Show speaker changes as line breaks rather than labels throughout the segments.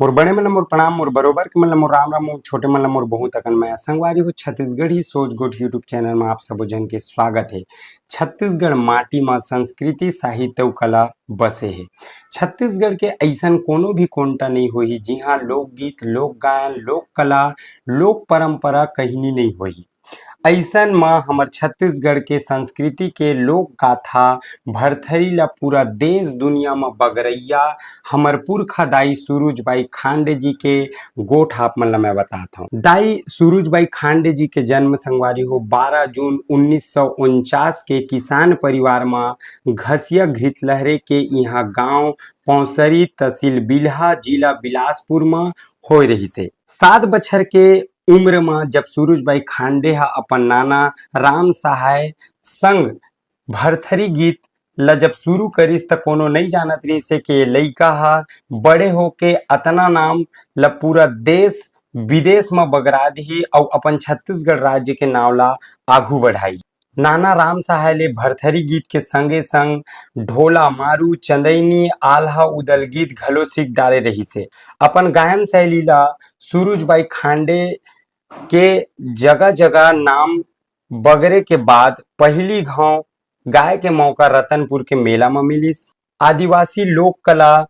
मोर बड़े मन मोर प्रणाम मोर बरोबर के मन मोर राम राम मोर छोटे मन मोर बहुत अकन मैं संगवारी हो छत्तीसगढ़ी सोच गोठ यूट्यूब चैनल में आप सबो जन के स्वागत है। छत्तीसगढ़ माटी में संस्कृति साहित्य अउ कला बसे है। छत्तीसगढ़ के ऐसन कोनो भी कोंटा नहीं होही जिहाँ लोकगीत लोक गायन लोक कला लोक परंपरा कहीं नहीं होही। ऐसन म हमर छत्तीसगढ़ के संस्कृति के लोक गाथा भरथरी ला पूरा देश दुनिया में बगरैया हमर पुरखा दाई सूरजबाई खांडे जी के गोठ आप मन ला मैं बतात हूँ। दाई सूरजबाई खांडे जी के जन्म संगवारी हो 12 जून 1949 के किसान परिवार में घसिया घृतलहरे के यहाँ गांव पौसरी तहसील बिल्हा जिला बिलासपुर में होए रही से। 7 बछर के उम्र में जब सूरजबाई खांडे हा अपन नाना राम सहाय संग भरथरी गीत ला जब शुरू करिस त कोनो नहीं जानत रही से के लइका हा बड़े होके अतना नाम ला पूरा देश विदेश में बगरा दिही और अपन छत्तीसगढ़ राज्य के नाव ला आघू बढ़ाई। नाना राम सहाय ले भरथरी गीत के संगे संग ढोला मारू चंदैनी आल्हा उदल गीत घलो सीख डाले रही से। अपन गायन शैली ला सूरजबाई खांडे के जगह जगह नाम बगरे के बाद पहली घाव गाय के मौका रतनपुर के मेला में मिलिस। आदिवासी लोक कला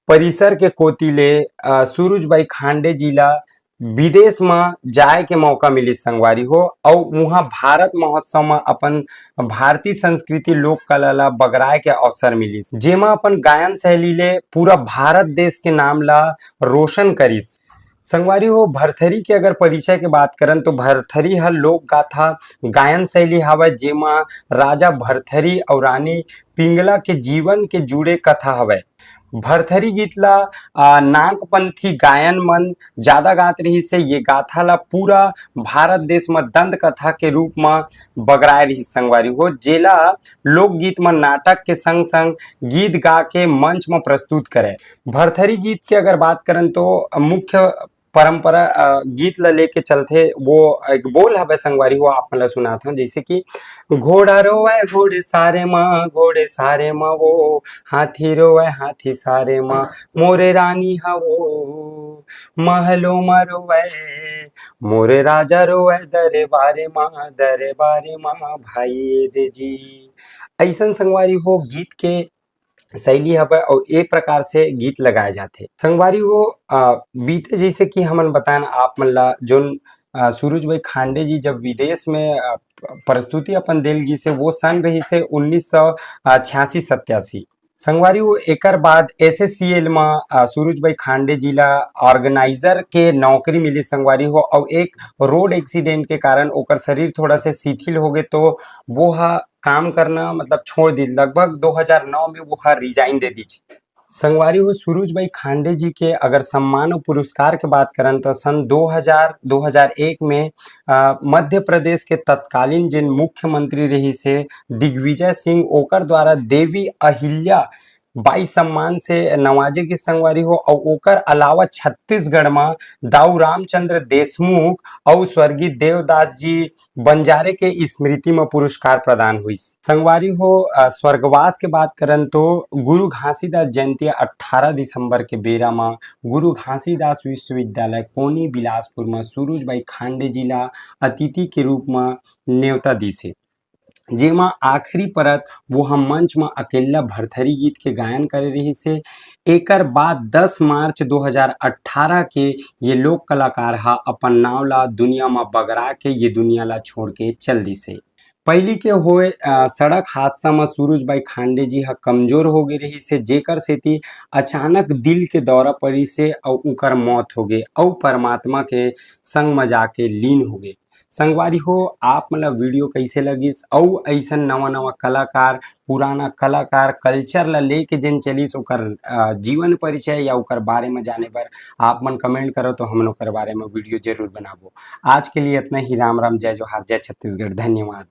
परिसर के कोती ले सूरजबाई खांडे जी ला विदेश में जाए के मौका मिलिस संगवारी हो और वहाँ भारत महोत्सव में अपन भारतीय संस्कृति लोक कला ला बगराए के अवसर मिलिस, जेमा अपन गायन शैली ले पूरा भारत देश के नाम ला रोशन करिस। संगवारी हो भरथरी के अगर परिचय के बात करन तो भरथरी हर लोक गाथा गायन शैली हवय जेमा राजा भरथरी और रानी पिंगला के जीवन के जुड़े कथा हवय। भरथरी गीत ला नागपंथी गायन मन ज्यादा गात रही से ये गाथा ला पूरा भारत देश में दंत कथा के रूप में बगराए रही संगवारी हो, जेला लोकगीत में नाटक के संग संग गीत गा के मंच में प्रस्तुत करे। भरथरी गीत के अगर बात करें तो मुख्य परंपरा गीत ला लेके चलते वो एक बोल हवे संगवारी हो आप मला सुनात हूँ, जैसे कि घोड़ा रोवे घोड़े सारे माँ वो हाथी रोवे हाथी सारे माँ मोरे रानी हवो महलो में रोवे मोरे राजा रोवे दरबारे माँ भाई दे जी। ऐसन संगवारी हो गीत के शैली हवे और एक प्रकार से गीत लगाए जाते संगवारी हो। बीते जैसे कि हमन बतान आप मन ला जोन सूरजबाई खांडे जी जब विदेश में प्रस्तुति अपन देल गी से वो सन रही से 1986-87 संगवारी हो। एकर बाद SSCL में सूरजबाई खांडे जी ला ऑर्गेनाइजर के नौकरी मिली संगवारी हो और एक रोड एक्सीडेंट के कारण ओकर शरीर थोड़ा से शिथिल हो गए तो वो हा काम करना मतलब छोड़ दी। लगभग 2009 में वो हा रिजाइन दे दी संगवारी हो। सूरजबाई खांडे जी के अगर सम्मान और पुरस्कार के बात करें तो सन 2000-2001 में मध्य प्रदेश के तत्कालीन जिन मुख्यमंत्री रही से दिग्विजय सिंह ओकर द्वारा देवी अहिल्या बाई सम्मान से नवाजे की संगवारी हो और ओकर अलावा छत्तीसगढ़ में दाऊ रामचंद्र देशमुख और स्वर्गीय देवदास जी बंजारे के स्मृति में पुरस्कार प्रदान हुई संगवारी हो। स्वर्गवास के बात करन तो गुरु घासीदास जयंती 18 दिसंबर के बेरा में गुरु घासीदास विश्वविद्यालय कोनी बिलासपुर में सूरजबाई खांडे जी ला अतिथि के रूप में न्योता दी से, जेमा आखिरी परत वो हम मंच में अकेला भरथरी गीत के गायन करे रही से। एकर बाद 10 मार्च 2018 के ये लोक कलाकार हा अपन नाव ला दुनिया में बगरा के ये दुनिया ला छोड़ के चल दी से। पहली के होए सड़क हादसा में सूरजबाई खांडे जी हा कमजोर हो गई रही से, जेकर सेती अचानक दिल के दौरा पड़ी से और उकर मौत हो गए और परमात्मा के संग में जाके लीन हो गए। संगवारी हो आप मतलब वीडियो कैसे लगिस और ऐसा नवा नवा कलाकार पुराना कलाकार कल्चर ला लेके जिन चलिस ओकर जीवन परिचय या ओकर बारे में जाने पर आप मन कमेंट करो तो हम ओकर बारे में वीडियो जरूर बनाबो। आज के लिए इतना ही। राम राम जय जोहार जय छत्तीसगढ़ धन्यवाद।